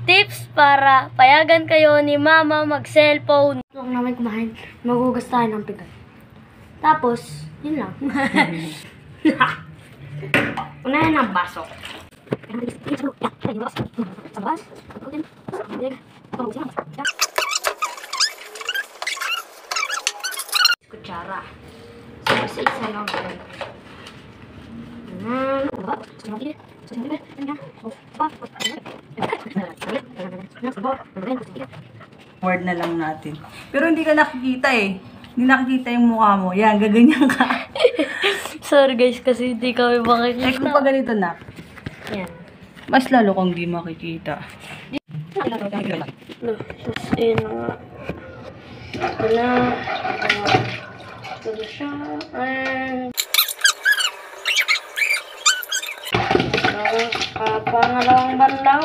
tips para payagan kayo ni mama mag-cellphone. Huwag namin kumain, magugas tayo ng pigat. Tapos, yun lang. Unahin ang baso. Kutsara. So, isa lang. Word na lang natin. Pero hindi ka nakikita eh. Hindi nakikita yung mukha mo. Yan, gaganyan ka. Sorry guys, kasi hindi kami makikita. Eh, kung pa ganito na, Yan. mas lalo kang di makikita. Ayun na nga. Ito na. Ito na siya. And pangalawang banlaw.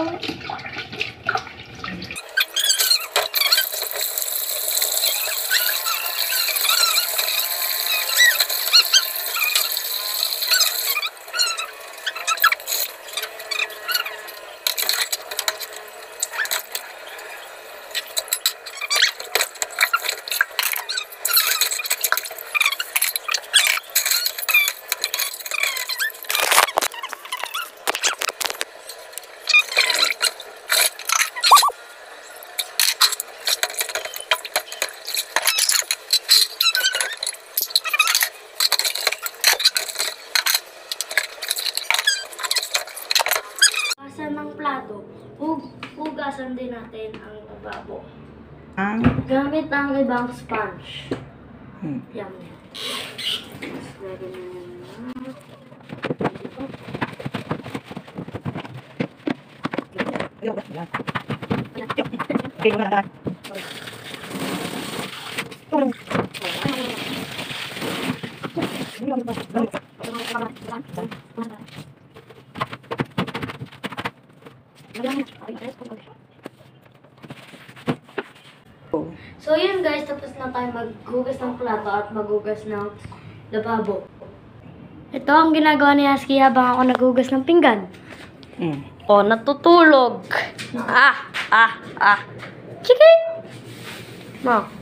Hugasan ng plato, hugasan din natin ang lababo. Gamit ang ibang sponge. Yan. Lagyan na So yun guys, tapos na tayo maghugas ng plato at maghugas ng lababo. Ito ang ginagawa ni Husky habang ako naghugas ng pinggan. O, natutulog. Chiki! Ma.